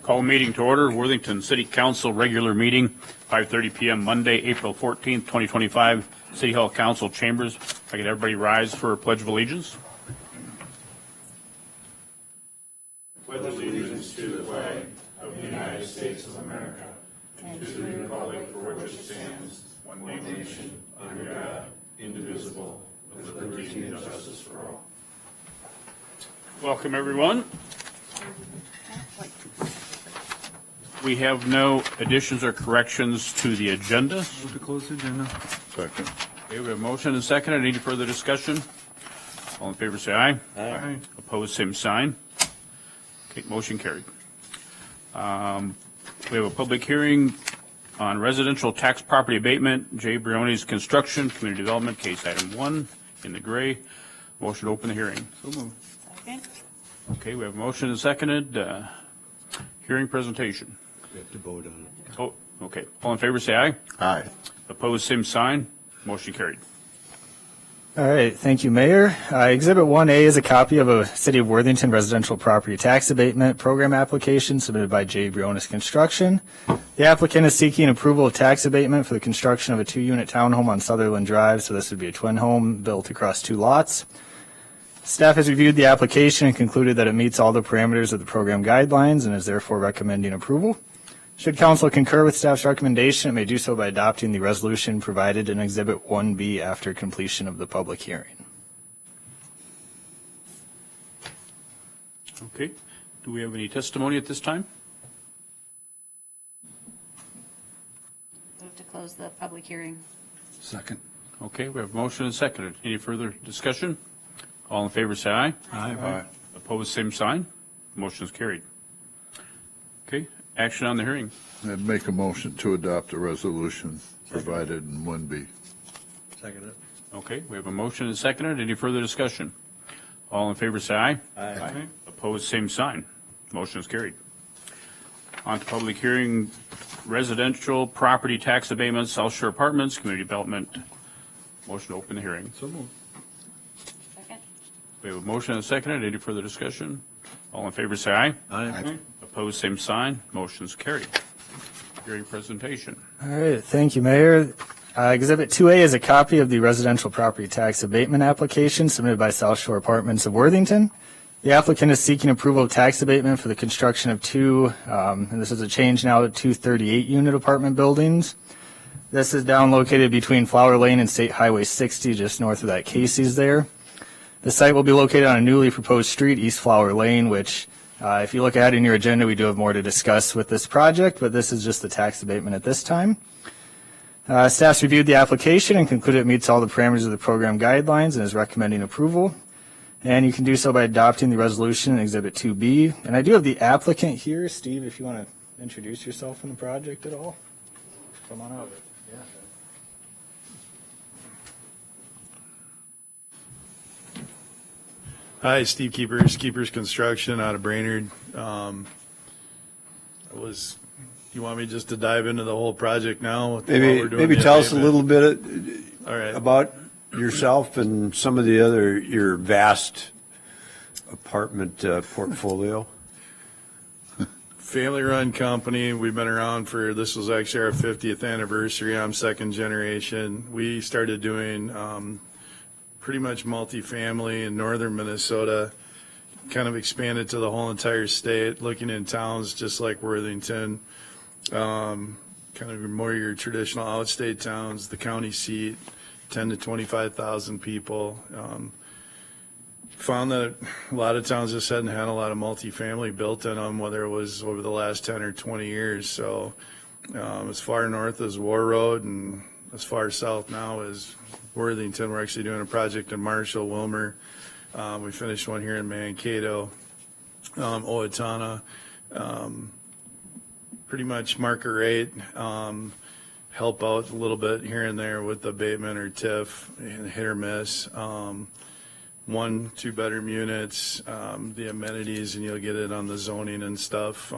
Call meeting to order. Worthington City Council regular meeting, 5:30 p.m. Monday, April 14th, 2025. City Hall Council chambers. If I could everybody rise for a Pledge of Allegiance. Pledge allegiance to the flag of the United States of America and to the republic for which it stands, one nation, under God, indivisible, with liberty and justice for all. Welcome, everyone. We have no additions or corrections to the agenda. Move to close the agenda. Second. Okay, we have a motion and a second. Any further discussion? All in favor say aye. Aye. Opposed, same sign. Okay, motion carried. We have a public hearing on residential tax property abatement, Jay Brione's construction, community development, case item 1 in the gray. Motion to open the hearing. So moved. Second. Okay, we have a motion and seconded. Hearing presentation. We have to vote on it. Oh, okay. All in favor say aye. Aye. Opposed, same sign. Motion carried. All right, thank you, Mayor. Exhibit 1A is a copy of a City of Worthington residential property tax abatement program application submitted by Jay Briones Construction. The applicant is seeking approval of tax abatement for the construction of a 2-unit townhome on Sutherland Drive, so this would be a twin home built across 2 lots. Staff has reviewed the application and concluded that it meets all the parameters of the program guidelines and is therefore recommending approval. Should council concur with staff's recommendation, it may do so by adopting the resolution provided in Exhibit 1B after completion of the public hearing. Okay. Do we have any testimony at this time? Move to close the public hearing. Second. Okay, we have motion and seconded. Any further discussion? All in favor say aye. Aye. Opposed, same sign. Motion is carried. Okay, action on the hearing. I'd make a motion to adopt a resolution provided in 1B. Second it. Okay, we have a motion and seconded. Any further discussion? All in favor say aye. Aye. Opposed, same sign. Motion is carried. On to public hearing, residential property tax abatement, South Shore Apartments, community development. Motion to open the hearing. So moved. Second. We have a motion and seconded. Any further discussion? All in favor say aye. Aye. Opposed, same sign. Motion's carried. Hearing presentation. All right, thank you, Mayor. Exhibit 2A is a copy of the residential property tax abatement application submitted by South Shore Apartments of Worthington. The applicant is seeking approval of tax abatement for the construction of 2, and this is a change now to 2 38-unit apartment buildings. This is down located between Flower Lane and State Highway 60, just north of that Casey's there. The site will be located on a newly proposed street, East Flower Lane, which if you look ahead in your agenda, we do have more to discuss with this project, but this is just the tax abatement at this time. Staff's reviewed the application and concluded it meets all the parameters of the program guidelines and is recommending approval. And you can do so by adopting the resolution in Exhibit 2B. And I do have the applicant here. Steve, if you want to introduce yourself in the project at all, come on up. Hi, Steve Keepers Construction out of Brainerd. You want me just to dive into the whole project now? Maybe tell us a little bit All right. about yourself and some of the your vast apartment portfolio. Family-run company. We've been around this was actually our 50th anniversary. I'm second generation. We started doing pretty much multifamily in northern Minnesota, kind of expanded to the whole entire state, looking in towns just like Worthington, kind of more your traditional outstate towns, the county seat, 10 to 25,000 people. Found that a lot of towns just hadn't had a lot of multifamily built in them, whether it was over the last 10 or 20 years. So as far north as War Road and as far south now as Worthington, we're actually doing a project in Marshall, Wilmer. We finished one here in Mankato, Owatonna. Pretty much market rate, help out a little bit here and there with abatement or TIF, and hit or miss. 1, 2-bedroom units, the amenities, and you'll get it on the zoning and stuff.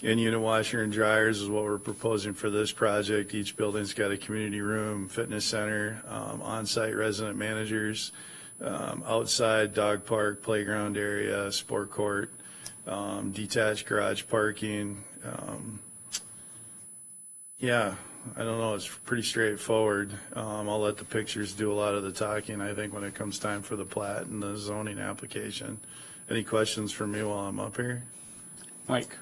In-unit washer and dryers is what we're proposing for this project. Each building's got a community room, fitness center, on-site resident managers, outside dog park, playground area, sport court. detached garage parking. Yeah, I don't know, it's pretty straightforward. I'll let the pictures do a lot of the talking, I think, when it comes time for the plat and the zoning application. Any questions for me while I'm up here? Mike?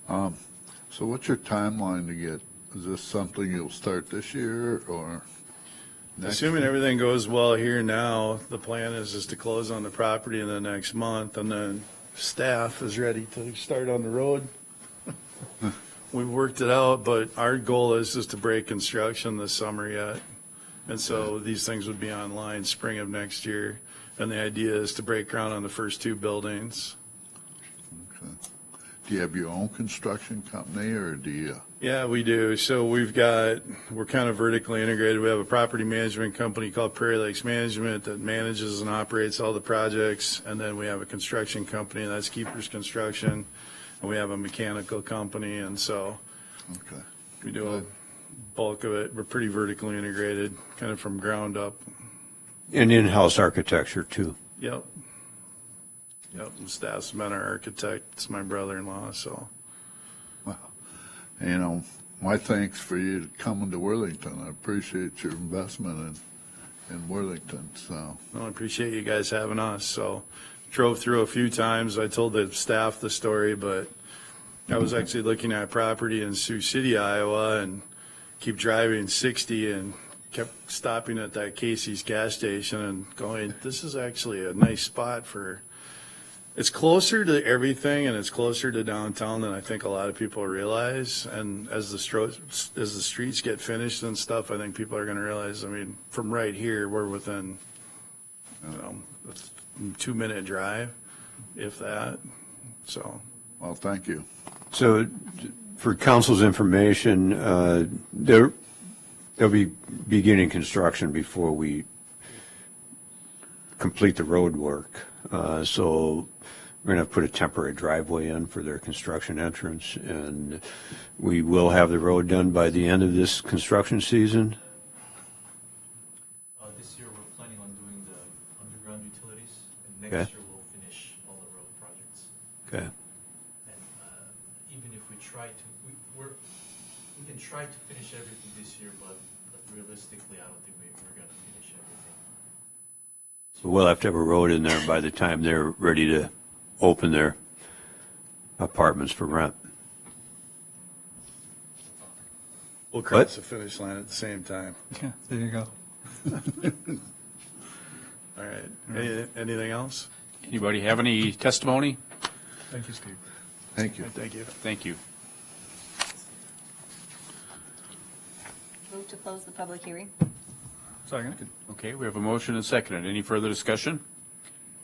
So what's your timeline to get, is this something you'll start this year or next? Assuming everything goes well here now, the plan is just to close on the property in the next month, and then staff is ready to start on the road. We've worked it out, but our goal is just to break construction this summer yet. And so these things would be online spring of next year. And the idea is to break ground on the first 2 buildings. Okay. Do you have your own construction company or do you? Yeah, we do. So we're kind of vertically integrated. We have a property management company called Prairie Lakes Management that manages and operates all the projects. And then we have a construction company, and that's Keepers Construction. And we have a mechanical company, and so Okay. we do a bulk of it. We're pretty vertically integrated, kind of from ground up. And in-house architecture too. Yep. And staff's been our architect. It's my brother-in-law, so. You know, my thanks for you coming to Worthington. I appreciate your investment in Worthington, so. I appreciate you guys having us. So drove through a few times. I told the staff the story, but I was actually looking at property in Sioux City, Iowa, and keep driving 60 and kept stopping at that Casey's gas station and going, this is actually a nice spot for, it's closer to everything and it's closer to downtown than I think a lot of people realize. And as the streets get finished and stuff, I think people are going to realize, I mean, from right here, we're within, a 2-minute drive, if that. So. Well, thank you. So for council's information, they'll be beginning construction before we complete the road work. So we're going to put a temporary driveway in for their construction entrance, and we will have the road done by the end of this construction season. This year, we're planning on doing the underground utilities, and Okay. next year we'll finish all the road projects. Okay. And even if we try to, we can try to finish everything this year, but realistically, I don't think we're going to finish everything. So we'll have to have a road in there by the time they're ready to open their apartments for rent. We'll cross the finish line at the same time. Yeah, there you go. All right. Anything else? Anybody have any testimony? Thank you, Steve. Thank you. Thank you. Thank you. Move to close the public hearing. Second. Okay, we have a motion and seconded. Any further discussion?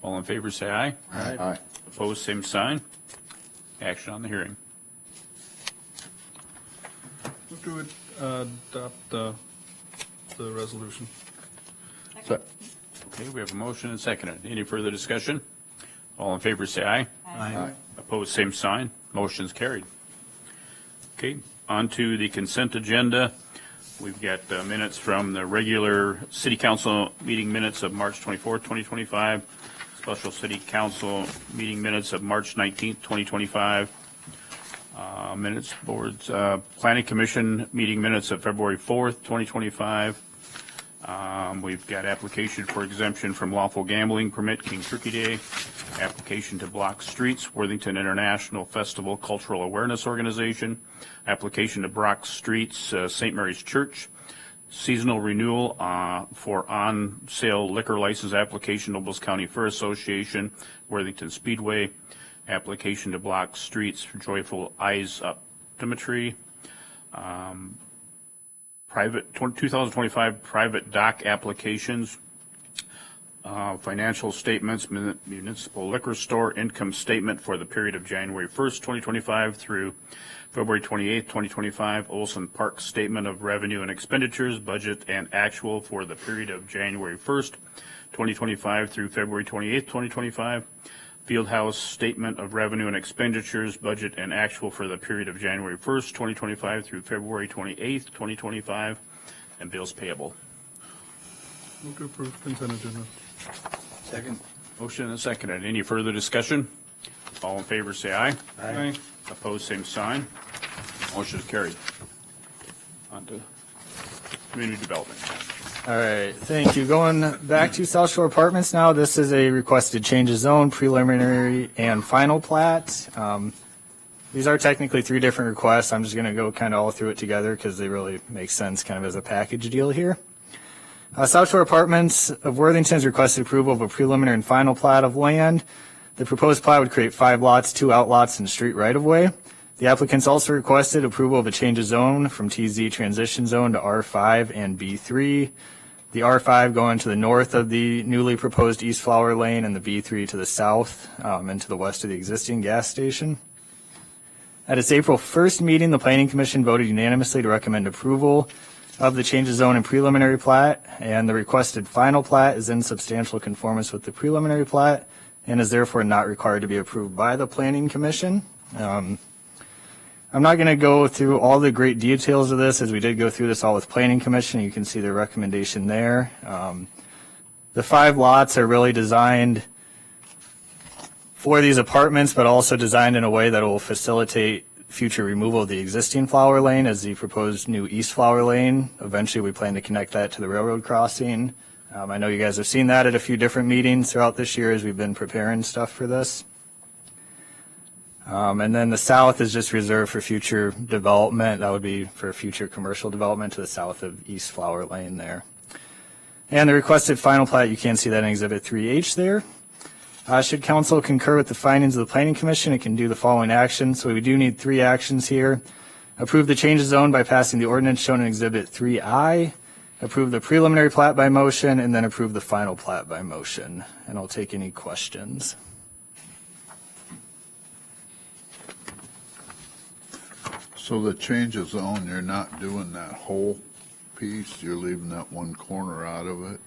All in favor, say aye. Aye. Opposed, same sign. Action on the hearing. Move to adopt the resolution. So- Okay, we have a motion and seconded. Any further discussion? All in favor, say aye. Aye. Opposed, same sign. Motion's carried. Okay, on to the consent agenda. We've got minutes from the regular city council meeting minutes of March 24th, 2025, special city council meeting minutes of March 19th, 2025, minutes boards, planning commission meeting minutes of February 4th, 2025. We've got application for exemption from lawful gambling permit, King Turkey Day, application to block streets, Worthington International Festival Cultural Awareness Organization, application to block streets, St. Mary's Church, seasonal renewal for on-sale liquor license application, Nobles County Fair Association, Worthington Speedway, application to block streets for Joyful Eyes Optometry, private 2025 private dock applications, financial statements, municipal liquor store income statement for the period of January 1st, 2025 through February 28th, 2025, Olson Park statement of revenue and expenditures, budget and actual for the period of January 1st, 2025 through February 28th, 2025, Fieldhouse statement of revenue and expenditures, budget and actual for the period of January 1st, 2025 through February 28th, 2025, and bills payable. Move to approve consent agenda. Second. Motion and seconded. Any further discussion? All in favor, say aye. Aye. Opposed, same sign. Motion is carried. On to community development. All right, thank you. Going back to South Shore Apartments now, this is a requested change of zone, preliminary and final plat. These are technically three different requests. I'm just going to go kind of all through it together because they really make sense kind of as a package deal here. South Shore Apartments of Worthington has requested approval of a preliminary and final plat of land. The proposed plat would create 5 lots, 2 outlots, and street right-of-way. The applicants also requested approval of a change of zone from TZ transition zone to R5 and B3. The R5 going to the north of the newly proposed East Flower Lane and the B3 to the south and to the west of the existing gas station. At its April 1st meeting, the Planning Commission voted unanimously to recommend approval of the change of zone and preliminary plat, and the requested final plat is in substantial conformance with the preliminary plat and is therefore not required to be approved by the Planning Commission. I'm not going to go through all the great details of this, as we did go through this all with Planning Commission. You can see the recommendation there. The 5 lots are really designed for these apartments, but also designed in a way that will facilitate future removal of the existing flower lane as the proposed new East Flower Lane. Eventually, we plan to connect that to the railroad crossing. I know you guys have seen that at a few different meetings throughout this year as we've been preparing stuff for this. And then the south is just reserved for future development. That would be for future commercial development to the south of East Flower Lane there. And the requested final plat, you can see that in Exhibit 3H there. Should council concur with the findings of the Planning Commission, it can do the following actions. So we do need 3 actions here. Approve the change of zone by passing the ordinance shown in Exhibit 3I. Approve the preliminary plat by motion, and then approve the final plat by motion. And I'll take any questions. So the change of zone, you're not doing that whole piece, you're leaving that one corner out of it?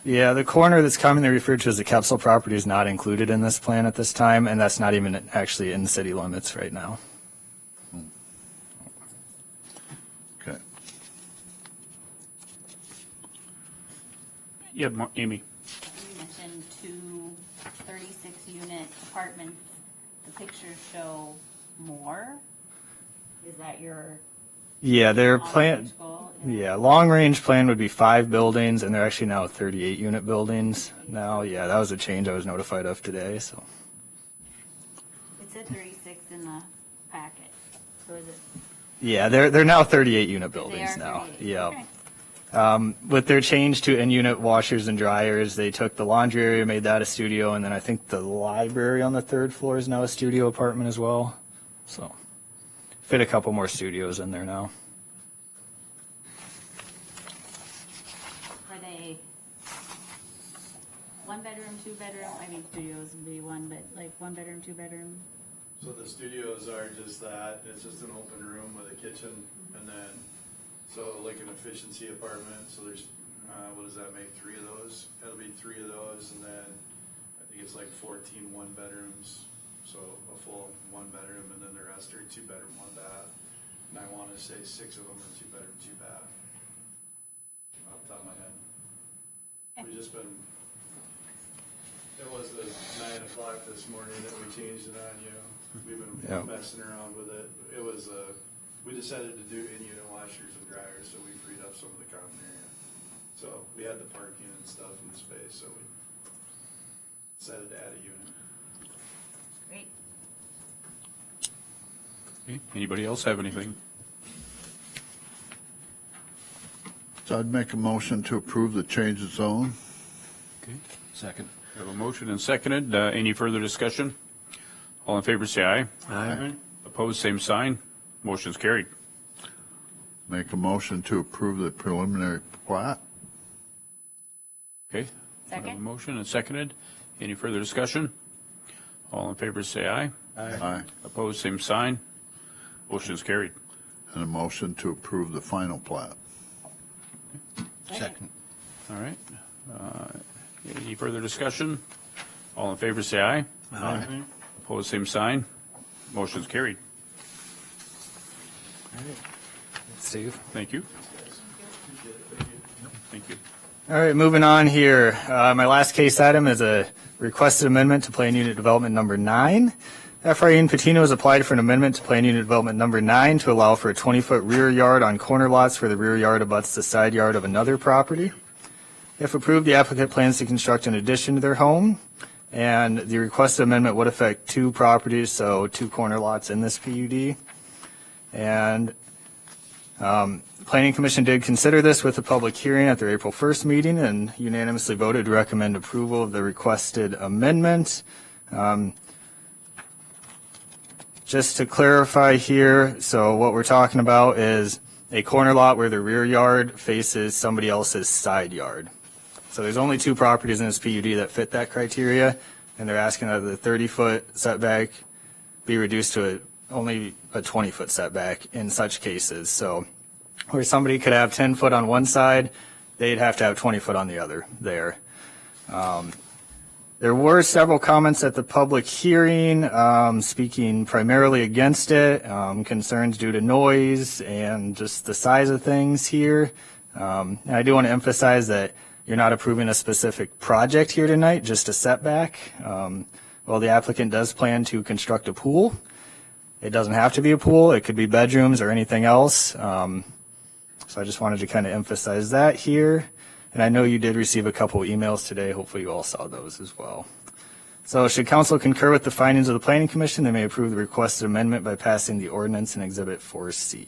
Yeah, the corner that's commonly referred to as the Kepsel property is not included in this plan at this time, and that's not even actually in city limits right now. Okay. Yeah, Amy. You mentioned 2 36-unit apartments. The pictures show more. Is that your Yeah, their long-range plan. goal? Yeah, long range plan would be 5 buildings, and they're actually now 38 unit buildings now. Yeah, that was a change I was notified of today. So It said 36 in the packet. So is it? yeah, they're now 38 unit They buildings are now. 38. Yeah. Okay. With their change to in-unit washers and dryers, they took the laundry area, made that a studio, and then I think the library on the 3rd floor is now a studio apartment as well. So fit a couple more studios in there now. Are they 1 bedroom, 2 bedroom? I mean, studios would be 1, but like 1 bedroom, 2 bedroom? So the studios are just that, it's just an open room with a kitchen, and then, so like an efficiency apartment, so there's, what does that make, 3 of those? It'll be 3 of those, and then I think it's like 14 1-bedrooms, so a full 1 bedroom, and then the rest are 2 bedroom, 1 bath. And I wanna say 6 of them are 2 bedroom, 2 bath. Off the top of my head. We just been, it was the 9 o'clock this morning that we changed it on you. We've been Yeah. messing around with it. It was, we decided to do in-unit washers and dryers, so we freed up some of the common area. So we had the parking and stuff in the space, so we decided to add a unit. Great. Okay. Anybody else have anything? So I'd make a motion to approve the change of zone. Okay. Second. We have a motion and seconded. Any further discussion? All in favor, say aye. Aye. Opposed, same sign. Motion's carried. Make a motion to approve the preliminary plat. Okay. We have a Second? motion and seconded. Any further discussion? All in favor, say aye. Aye. Opposed, same sign. Motion's carried. And a motion to approve the final plat. Second. All right. Any further discussion? All in favor, say aye. Aye. Opposed, same sign. Motion's carried. Steve. Thank you. Thank you. All right, moving on here. My last case item is a requested amendment to Plan Unit Development Number 9. Efrain Patino has applied for an amendment to Plan Unit Development Number 9 to allow for a 20-foot rear yard on corner lots where the rear yard abuts the side yard of another property. If approved, the applicant plans to construct an addition to their home, and the requested amendment would affect 2 properties, so 2 corner lots in this PUD. And Planning Commission did consider this with a public hearing at their April 1st meeting and unanimously voted to recommend approval of the requested amendment. Just to clarify here, so what we're talking about is a corner lot where the rear yard faces somebody else's side yard. So there's only 2 properties in this PUD that fit that criteria, and they're asking that the 30-foot setback be reduced to only a 20-foot setback in such cases. So where somebody could have 10 foot on one side, they'd have to have 20 foot on the other there. There were several comments at the public hearing, speaking primarily against it, concerns due to noise and just the size of things here. And I do want to emphasize that you're not approving a specific project here tonight, just a setback. Well, the applicant does plan to construct a pool. It doesn't have to be a pool. It could be bedrooms or anything else. So I just wanted to kind of emphasize that here. And I know you did receive a couple emails today. Hopefully you all saw those as well. So should council concur with the findings of the Planning Commission, they may approve the requested amendment by passing the ordinance in Exhibit 4C.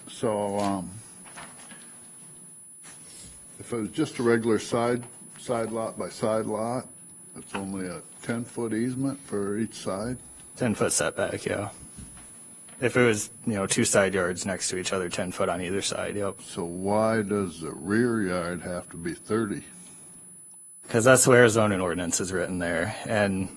So if it was just a regular side lot by side lot, it's only a 10-foot easement for each side? 10-foot setback, yeah. If it was, 2 side yards next to each other, 10 foot on either side, yep. So why does the rear yard have to be 30? Because that's the way our zoning ordinance is written there. And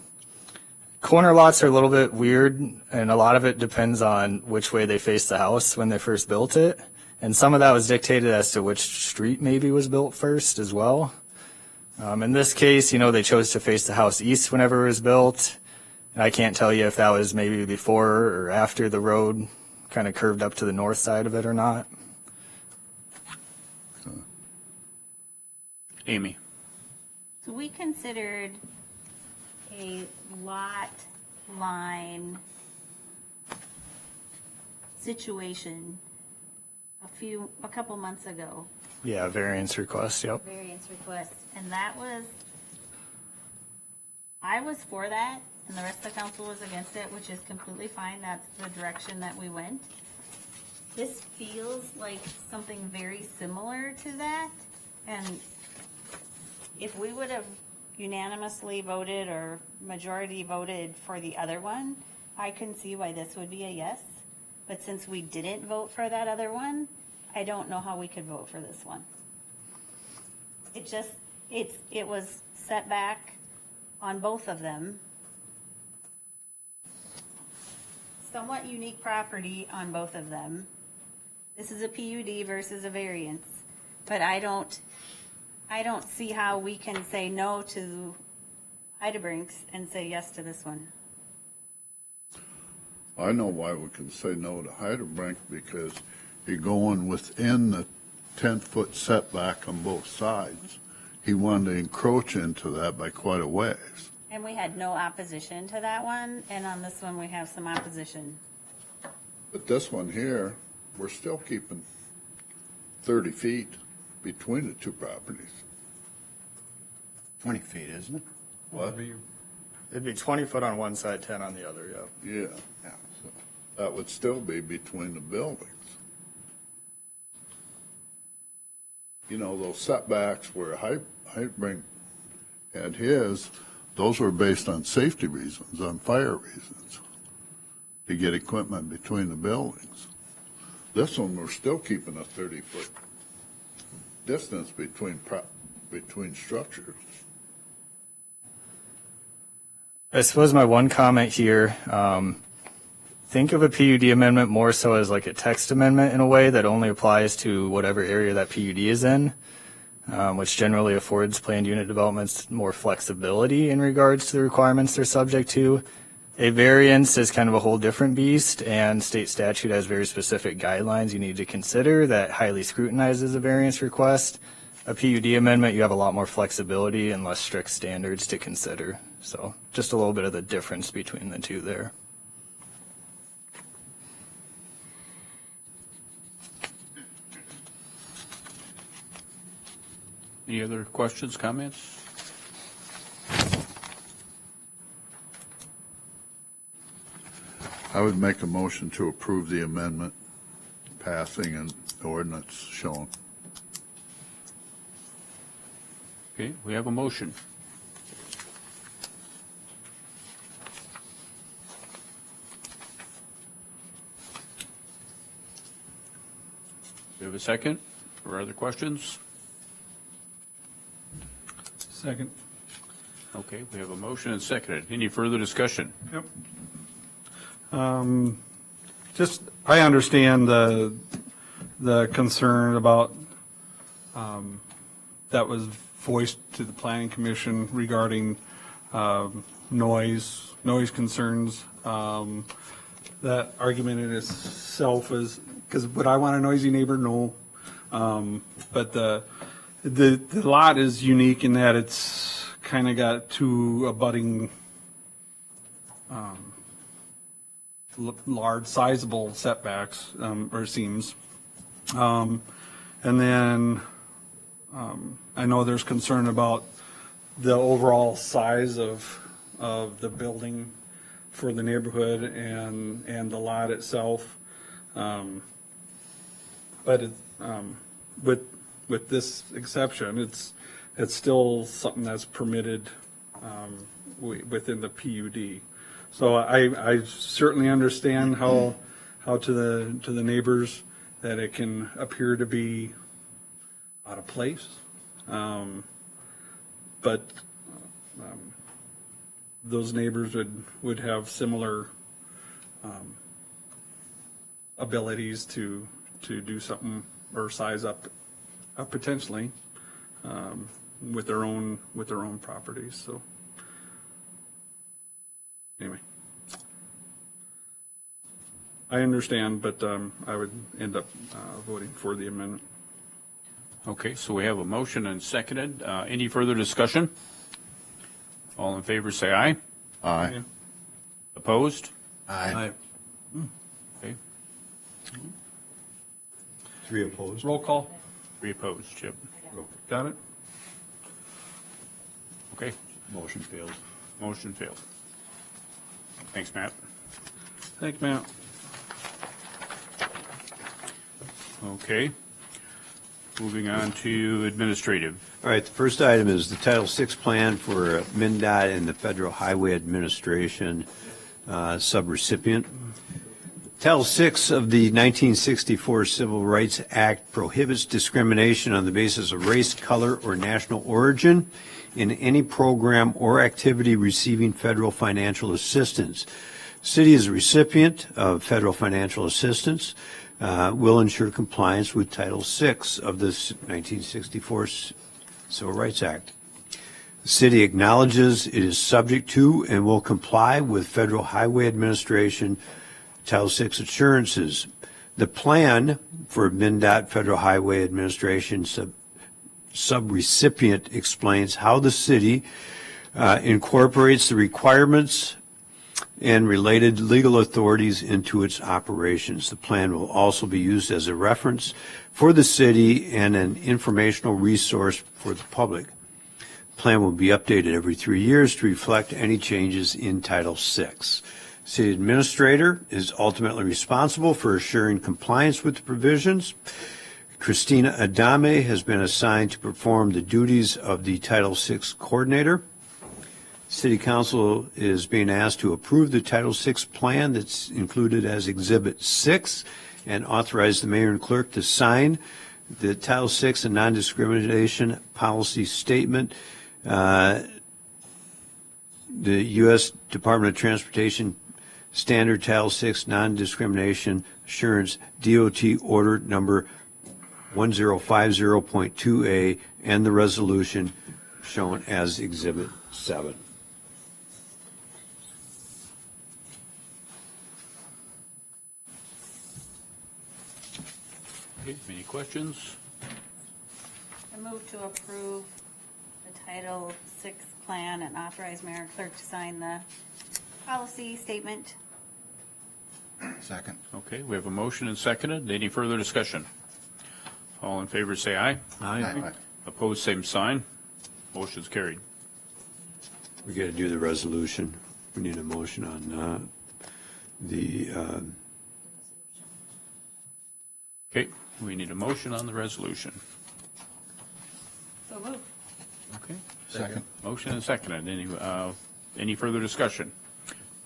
corner lots are a little bit weird, and a lot of it depends on which way they face the house when they first built it. And some of that was dictated as to which street maybe was built first as well. In this case, they chose to face the house east whenever it was built. And I can't tell you if that was maybe before or after the road kind of curved up to the north side of it or not. Amy. So we considered a lot line situation a couple months ago. Yeah, variance request, yep. Variance request, and I was for that, and the rest of the council was against it, which is completely fine. That's the direction that we went. This feels like something very similar to that, and if we would have unanimously voted or majority voted for the other one, I can see why this would be a yes. But since we didn't vote for that other one, I don't know how we could vote for this one. It was set back on both of them. Somewhat unique property on both of them. This is a PUD versus a variance, but I don't see how we can say no to Heidebrinks and say yes to this one. I know why we can say no to Heidelbrink, because you're going within the 10-foot setback on both sides. He wanted to encroach into that by quite a ways. And we had no opposition to that one, and on this one we have some opposition. But this one here, we're still keeping 30 feet between the 2 properties. 20 feet, isn't it? What? It'd be 20 foot on one side, 10 on the other, yep. Yeah. So that would still be between the buildings. Those setbacks where Heidbrink had his, those were based on safety reasons, on fire reasons, to get equipment between the buildings. This one, we're still keeping a 30-foot distance between structures. I suppose my one comment here, think of a PUD amendment more so as like a text amendment in a way that only applies to whatever area that PUD is in, which generally affords planned unit developments more flexibility in regards to the requirements they're subject to. A variance is kind of a whole different beast, and state statute has very specific guidelines you need to consider that highly scrutinizes a variance request. A PUD amendment, you have a lot more flexibility and less strict standards to consider. So just a little bit of the difference between the two there. Any other questions, comments? I would make a motion to approve the amendment passing and the ordinance shown. Okay, we have a motion. Do we have a second or other questions? Second. Okay, we have a motion and seconded. Any further discussion? Yep. Just, I understand the concern about, that was voiced to the planning commission regarding, noise concerns. That argument in itself is, because would I want a noisy neighbor? No. But the lot is unique in that it's kind of got two abutting, large, sizable setbacks, or seams. And then I know there's concern about the overall size of the building for the neighborhood and the lot itself. But with this exception, it's still something that's permitted within the PUD. So I certainly understand how to the neighbors that it can appear to be out of place. But those neighbors would have similar abilities to do something or size up potentially with their own properties. So anyway, I understand, but I would end up voting for the amendment. Okay, so we have a motion and seconded. Any further discussion? All in favor, say aye. Aye. Opposed? Aye. Okay, 3 opposed. Roll call. 3 opposed, Chip. Got it? Okay, Motion failed. motion failed. Thanks, Matt. Thanks, Matt. Okay. Moving on to administrative. All right, the first item is the Title VI plan for MnDOT and the Federal Highway Administration subrecipient. Title VI of the 1964 Civil Rights Act prohibits discrimination on the basis of race, color, or national origin in any program or activity receiving federal financial assistance. City is a recipient of federal financial assistance. Will ensure compliance with Title VI of the 1964 Civil Rights Act. The city acknowledges it is subject to and will comply with Federal Highway Administration Title VI assurances. The plan for MnDOT Federal Highway Administration subrecipient explains how the city incorporates the requirements and related legal authorities into its operations. The plan will also be used as a reference for the city and an informational resource for the public. The plan will be updated every 3 years to reflect any changes in Title VI. City administrator is ultimately responsible for assuring compliance with the provisions. Christina Adame has been assigned to perform the duties of the Title VI coordinator. City Council is being asked to approve the Title VI plan that's included as Exhibit 6 and authorize the mayor and clerk to sign the Title VI and non-discrimination policy statement. The U.S. Department of Transportation Standard Title VI Non-Discrimination Assurance DOT Order Number 1050.2A and the resolution shown as Exhibit 7. Okay, any questions? I move to approve the Title VI plan and authorize mayor and clerk to sign the policy statement. Second. Okay, we have a motion and seconded. Any further discussion? All in favor, say aye. Aye. Opposed, same sign. Motion's carried. We got to do the resolution. We need a motion on Okay, we need a motion on the resolution. So moved. Okay, Second. motion and seconded. Any further discussion?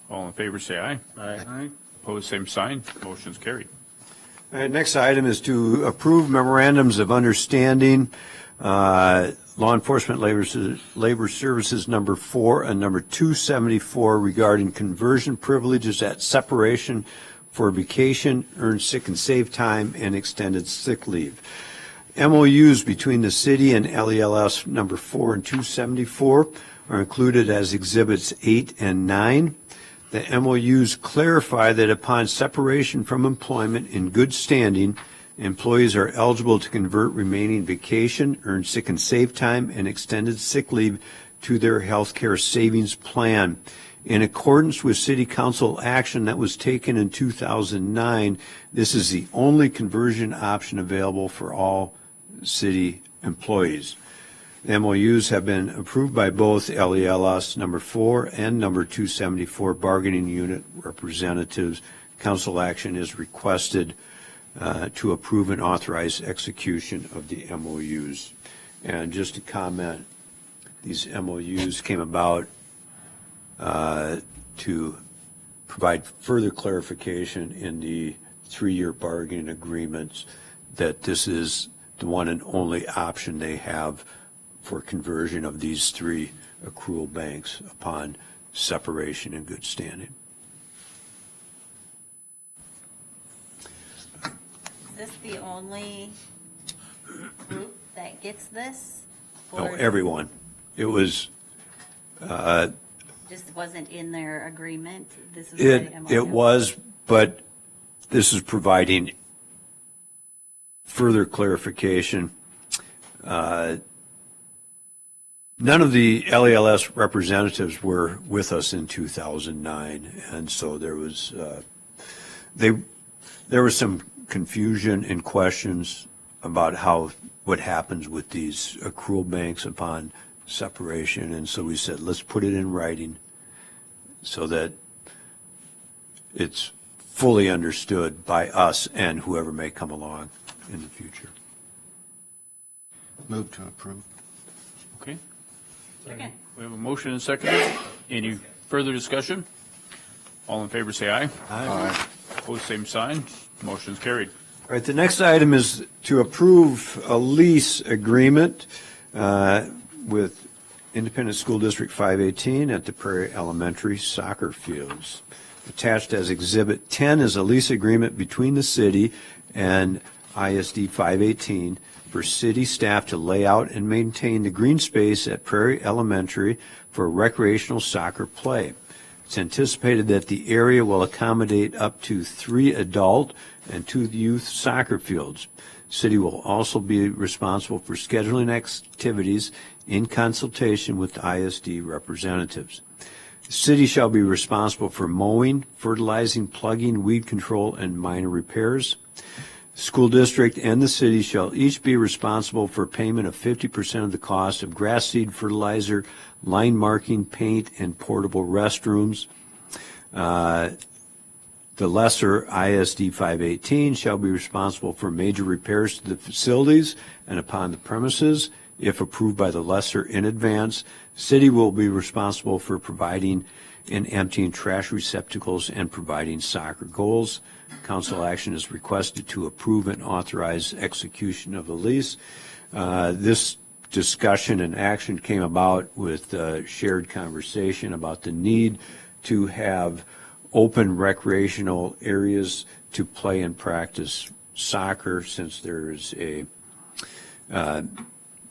All in favor, say aye. Aye. Opposed, same sign. Motion's carried. All right, next item is to approve memorandums of understanding, law enforcement labor services number 4 and number 274 regarding conversion privileges at separation for vacation, earned sick and save time, and extended sick leave. MOUs between the city and LELS number 4 and 274 are included as exhibits 8 and 9. The MOUs clarify that upon separation from employment in good standing, employees are eligible to convert remaining vacation, earned sick and save time, and extended sick leave to their health care savings plan. In accordance with City Council action that was taken in 2009, this is the only conversion option available for all city employees. The MOUs have been approved by both LELS number 4 and number 274 bargaining unit representatives. Council action is requested to approve and authorize execution of the MOUs. And just to comment, these MOUs came about to provide further clarification in the 3-year bargaining agreements that this is the one and only option they have for conversion of these 3 accrual banks upon separation in good standing. Is this the only group that gets this? No, Or everyone. It was, just wasn't in their agreement? This is the MOU? it was, but this is providing further clarification. None of the LELS representatives were with us in 2009, and so there was some confusion and questions about what happens with these accrual banks upon separation, and so we said, let's put it in writing so that it's fully understood by us and whoever may come along in the future. Move to approve. Okay, Second. we have a motion and second. Any further discussion? All in favor, say aye. Aye. Opposed, same sign. Motion's carried. All right, the next item is to approve a lease agreement with Independent School District 518 at the Prairie Elementary soccer fields. Attached as Exhibit 10 is a lease agreement between the city and ISD 518 for city staff to lay out and maintain the green space at Prairie Elementary for recreational soccer play. It's anticipated that the area will accommodate up to 3 adult and 2 youth soccer fields. City will also be responsible for scheduling activities in consultation with the ISD representatives. The city shall be responsible for mowing, fertilizing, plugging, weed control, and minor repairs. The school district and the city shall each be responsible for payment of 50% of the cost of grass seed, fertilizer, line marking, paint, and portable restrooms. The lesser ISD 518 shall be responsible for major repairs to the facilities and upon the premises. If approved by the lesser in advance, city will be responsible for providing and emptying trash receptacles and providing soccer goals. Council action is requested to approve and authorize execution of the lease. This discussion and action came about with shared conversation about the need to have open recreational areas to play and practice soccer, since there is a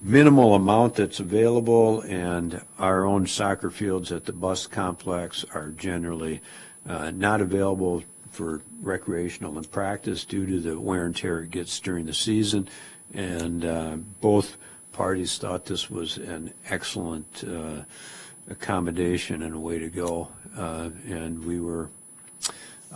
minimal amount that's available, and our own soccer fields at the bus complex are generally not available for recreational and practice due to the wear and tear it gets during the season. And both parties thought this was an excellent accommodation and a way to go. And we were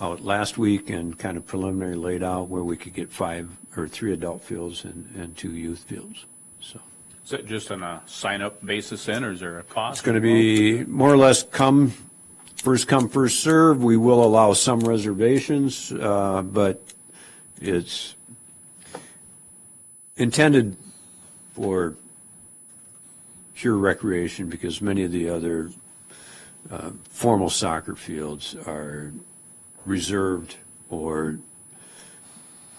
out last week and kind of preliminary laid out where we could get 3 adult fields and 2 youth fields. So Is it just on a sign-up basis then, or is there a cost? it's going to be more or less first come, first serve. We will allow some reservations, but it's intended for pure recreation because many of the other formal soccer fields are reserved or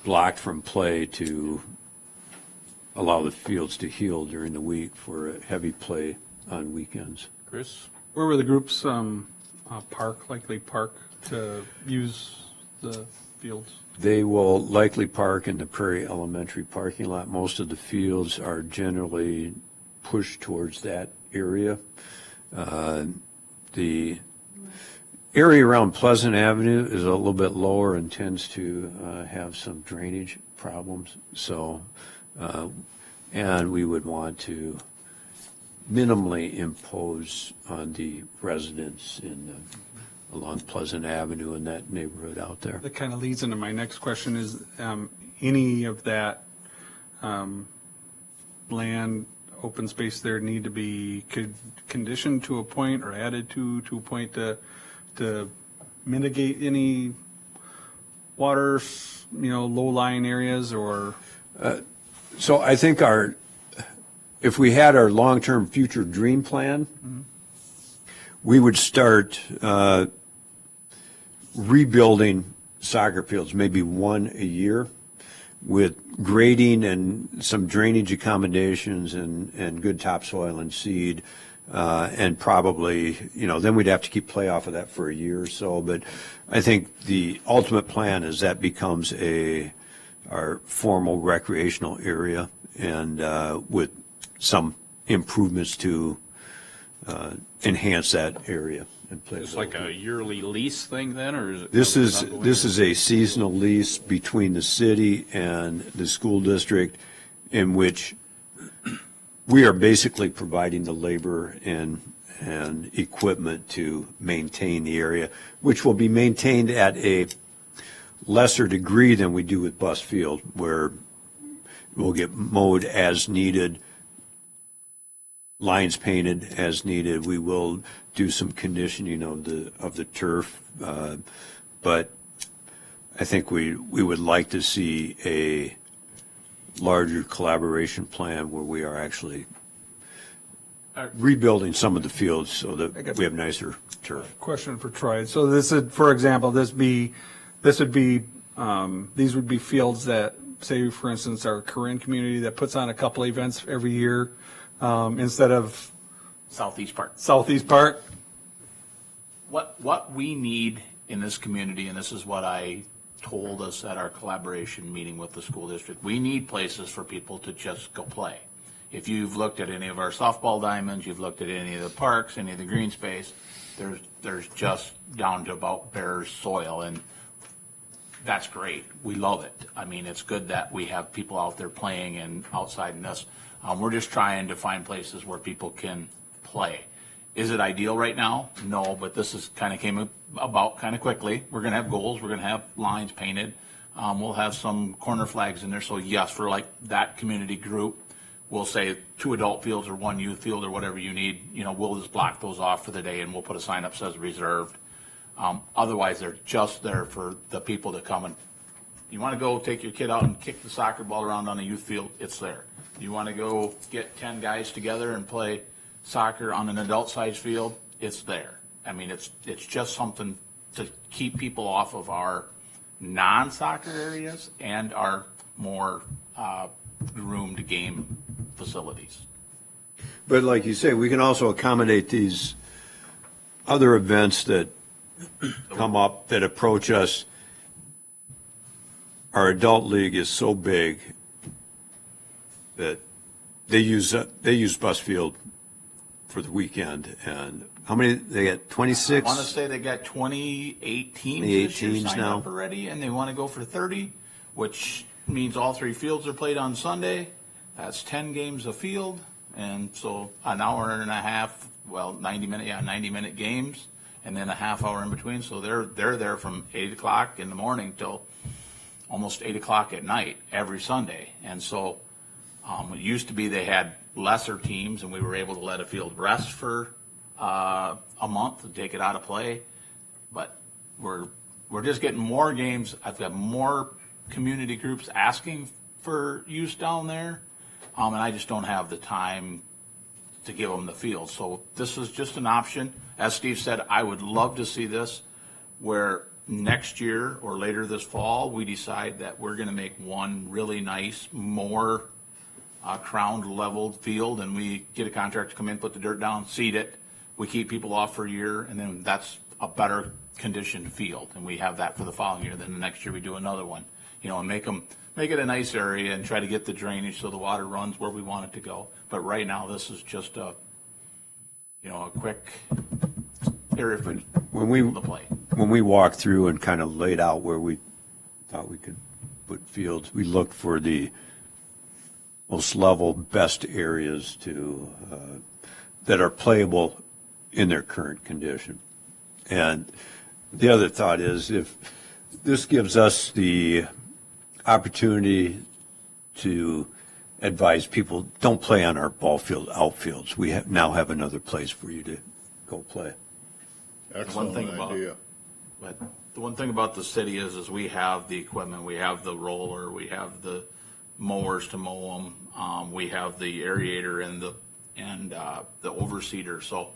blocked from play to allow the fields to heal during the week for heavy play on weekends. Chris? Where were the groups likely park to use the fields? They will likely park in the Prairie Elementary parking lot. Most of the fields are generally pushed towards that area. The area around Pleasant Avenue is a little bit lower and tends to have some drainage problems. So, and we would want to minimally impose on the residents along Pleasant Avenue in that neighborhood out there. That kind of leads into my next question is, any of that land, open space there need to be conditioned to a point or added to a point to mitigate any water, low-lying areas or? So I think if we had our long-term future dream plan, we would start rebuilding soccer fields, maybe one a year, with grading and some drainage accommodations and good topsoil and seed. And probably, then we'd have to keep play off of that for a year or so. But I think the ultimate plan is that becomes our formal recreational area and with some improvements to enhance that area and play. It's like a yearly lease thing then, or is it? This is a seasonal lease between the city and the school district in which we are basically providing the labor and equipment to maintain the area, which will be maintained at a lesser degree than we do with Bus Field, where we'll get mowed as needed, lines painted as needed. We will do some conditioning of the turf, but I think we would like to see a larger collaboration plan where we are actually rebuilding some of the fields so that we have nicer turf. Question for Troy. So this is, for example, these would be fields that, say, for instance, our Corinne community that puts on a couple events every year instead of Southeast Park. Southeast Park. What we need in this community, and this is what I told us at our collaboration meeting with the school district, we need places for people to just go play. If you've looked at any of our softball diamonds, you've looked at any of the parks, any of the green space, there's just down to about bare soil, and that's great. We love it. I mean, it's good that we have people out there playing and outside in this. We're just trying to find places where people can play. Is it ideal right now? No, but this is kind of came about kind of quickly. We're going to have goals. We're going to have lines painted. We'll have some corner flags in there. So yes, for like that community group, we'll say 2 adult fields or 1 youth field or whatever you need. We'll just block those off for the day and we'll put a sign up that says reserved. Otherwise, they're just there for the people to come and. You want to go take your kid out and kick the soccer ball around on a youth field? It's there. You want to go get 10 guys together and play soccer on an adult-sized field? It's there. I mean, it's just something to keep people off of our non-soccer areas and our more groomed game facilities. But like you say, we can also accommodate these other events that come up that approach us. Our adult league is so big that they use Bus Field for the weekend. And how many they got? 26. I want to say they got 28 teams this year signed up already, and they want to go for 30, which means all 3 fields are played on Sunday. has 10 games a field, and so an hour and a half, well, 90-minute games, and then a half hour in between. So they're there from 8 o'clock in the morning till almost 8 o'clock at night every Sunday. And so it used to be they had lesser teams, and we were able to let a field rest for a month and take it out of play. But we're just getting more games. I've got more community groups asking for use down there, and I just don't have the time to give them the field. So this is just an option. As Steve said, I would love to see this where next year or later this fall, we decide that we're going to make one really nice, more crowned leveled field, and we get a contractor to come in, put the dirt down, seed it. We keep people off for a year, and then that's a better conditioned field, and we have that for the following year. Then the next year we do another one, and make it a nice area and try to get the drainage so the water runs where we want it to go. But right now, this is just a quick area for people to play. When we walked through and kind of laid out where we thought we could put fields, we looked for the most level, best areas that are playable in their current condition. And the other thought is, if this gives us the opportunity to advise people, don't play on our ball field outfields. We now have another place for you to go play. Excellent idea. But the one thing about the city is we have the equipment, we have the roller, we have the mowers to mow them, we have the aerator and the overseeder, so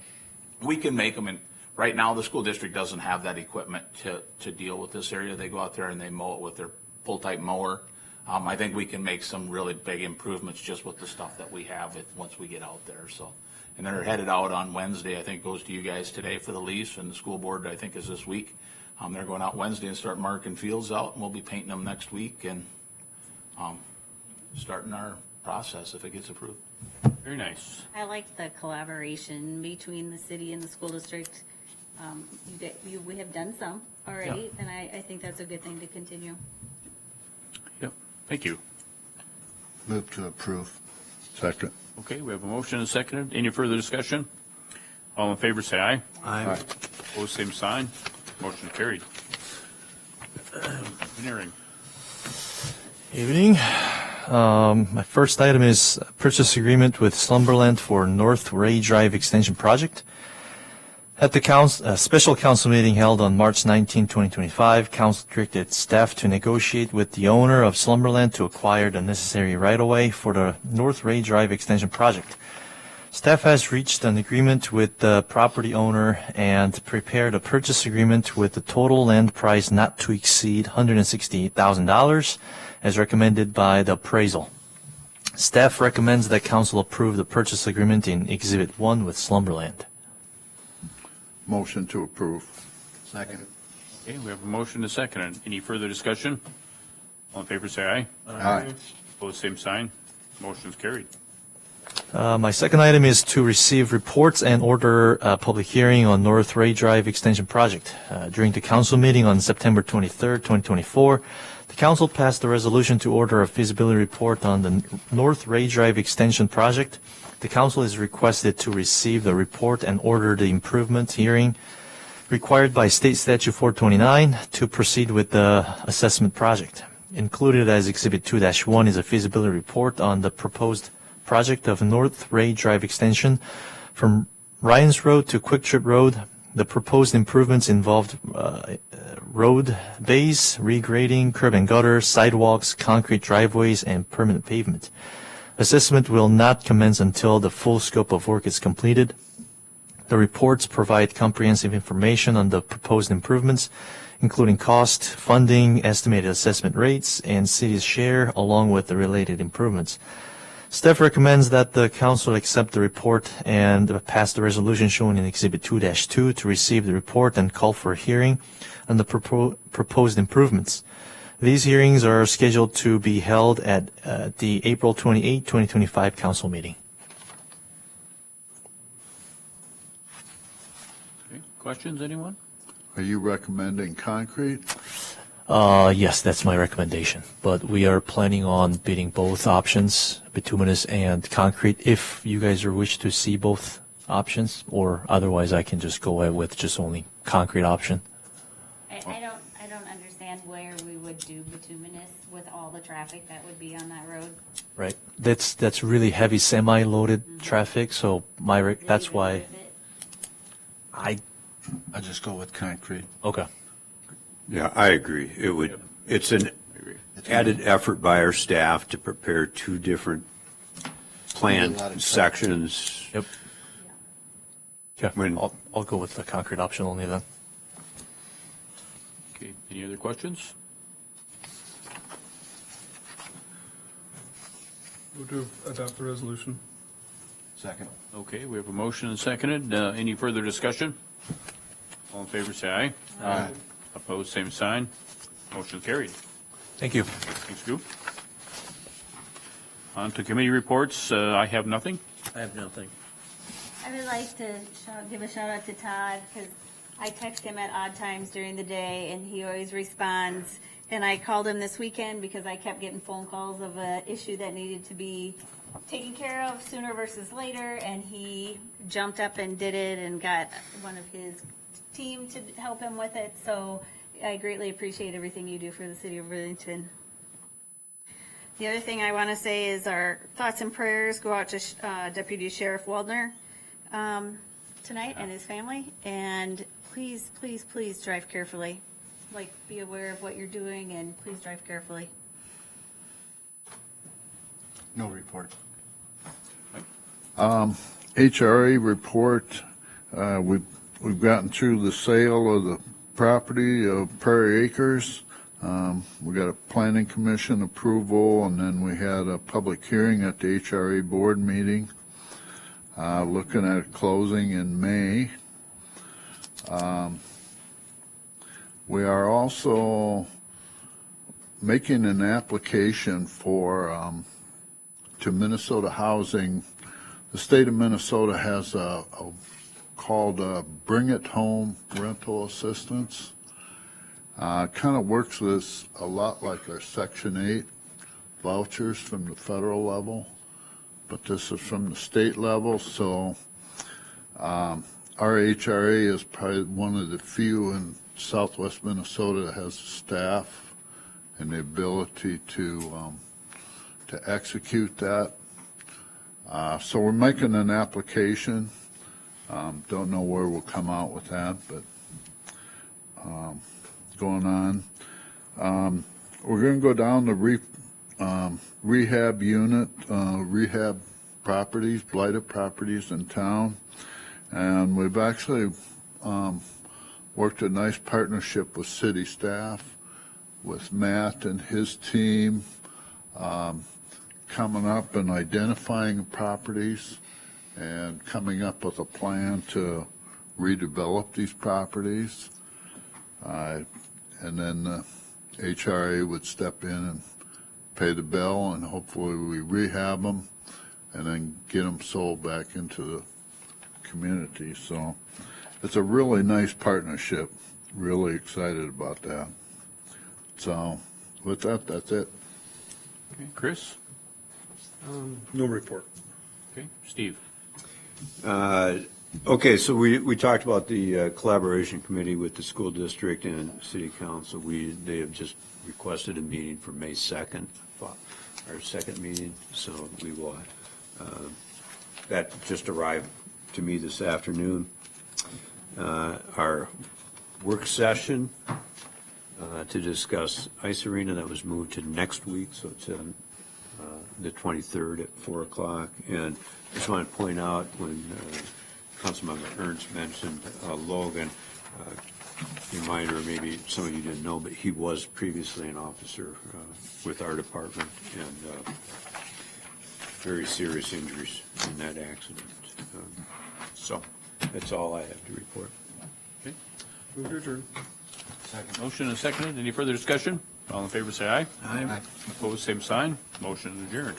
we can make them. And right now, the school district doesn't have that equipment to deal with this area. They go out there and they mow it with their pull-type mower. I think we can make some really big improvements just with the stuff that we have once we get out there. So, and they're headed out on Wednesday. I think goes to you guys today for the lease, and the school board I think is this week. They're going out Wednesday and start marking fields out, and we'll be painting them next week and starting our process if it gets approved. Very nice. I like the collaboration between the city and the school district. We have done some already, and I think that's a good thing to continue. Yep. Thank you. Move to approve. Second. Okay, we have a motion and a second. Any further discussion? All in favor, say aye. Aye. Opposed, same sign. Motion carried. Engineering. Evening. My first item is purchase agreement with Slumberland for North Ray Drive Extension Project. At the special council meeting held on March 19, 2025, council directed staff to negotiate with the owner of Slumberland to acquire the necessary right-of-way for the North Ray Drive Extension Project. Staff has reached an agreement with the property owner and prepared a purchase agreement with the total land price not to exceed $168,000 as recommended by the appraisal. Staff recommends that council approve the purchase agreement in Exhibit 1 with Slumberland. Motion to approve. Second. Okay, we have a motion and a second. Any further discussion? All in favor, say aye. Aye. Opposed, same sign. Motion is carried. My second item is to receive reports and order a public hearing on North Ray Drive Extension Project. During the council meeting on September 23rd, 2024, the council passed a resolution to order a feasibility report on the North Ray Drive Extension Project. The council is requested to receive the report and order the improvement hearing required by State Statute 429 to proceed with the assessment project. Included as Exhibit 2-1 is a feasibility report on the proposed project of North Ray Drive Extension from Ryan's Road to Quick Trip Road. The proposed improvements involved road bays, regrading, curb and gutter, sidewalks, concrete driveways, and permanent pavement. Assessment will not commence until the full scope of work is completed. The reports provide comprehensive information on the proposed improvements, including cost, funding, estimated assessment rates, and city's share, along with the related improvements. Staff recommends that the council accept the report and pass the resolution shown in Exhibit 2-2 to receive the report and call for a hearing on the proposed improvements. These hearings are scheduled to be held at the April 28, 2025 council meeting. Okay. Questions, anyone? Are you recommending concrete? Yes, that's my recommendation. But we are planning on bidding both options, bituminous and concrete, if you guys wish to see both options, or otherwise I can just go ahead with just only concrete option. I don't understand where we would do bituminous with all the traffic that would be on that road. Right. That's really heavy semi-loaded traffic, so that's Leave it why with it. I just go with concrete. okay. Yeah, I agree. It's an added effort by our staff to prepare two different planned A lot of sections. Yep. Okay. When- I'll go with the concrete option only then. Okay, any other questions? Move to adopt the resolution. Second. Okay, we have a motion and seconded. Any further discussion? All in favor, say aye. Aye. Opposed, same sign. Motion carried. Thank you. Thanks, Scoop. On to committee reports. I have nothing. I have nothing. I would like to give a shout out to Todd, because I text him at odd times during the day, and he always responds. And I called him this weekend because I kept getting phone calls of an issue that needed to be taken care of sooner versus later, and he jumped up and did it and got one of his team to help him with it. So I greatly appreciate everything you do for the city of Worthington. The other thing I want to say is our thoughts and prayers go out to Deputy Sheriff Waldner tonight and his family. And please, please, please drive carefully. Like, be aware of what you're doing, and please drive carefully. No report. HRA report, we've gotten through the sale of the property of Prairie Acres. We got a planning commission approval, and then we had a public hearing at the HRA board meeting, looking at closing in May. We are also making an application to Minnesota Housing. The state of Minnesota has called Bring It Home Rental Assistance. Kind of works this a lot like our Section 8 vouchers from the federal level, but this is from the state level. So our HRA is probably one of the few in Southwest Minnesota that has the staff and the ability to execute that. So we're making an application. Don't know where we'll come out with that, but going on. We're going to go down the rehab unit, rehab properties, blighted properties in town. And we've actually worked a nice partnership with city staff, with Matt and his team, coming up and identifying properties and coming up with a plan to redevelop these properties. And then the HRA would step in and pay the bill, and hopefully we rehab them and then get them sold back into the community. So it's a really nice partnership. Really excited about that. So with that, that's it. Okay, Chris? No report. Okay, Steve? Okay, so we talked about the collaboration committee with the school district and city council. They have just requested a meeting for May 2nd, our second meeting. So we will, that just arrived to me this afternoon. Our work session to discuss Ice Arena, that was moved to next week, so it's the 23rd at 4 o'clock. And I just want to point out, when Councilmember Ernst mentioned Logan, reminder, maybe some of you didn't know, but he was previously an officer with our department, and very serious injuries in that accident. So that's all I have to report. Okay. Move to adjourn. Motion and seconded. Any further discussion? All in favor, say aye. Aye. Opposed, same sign. Motion is adjourned.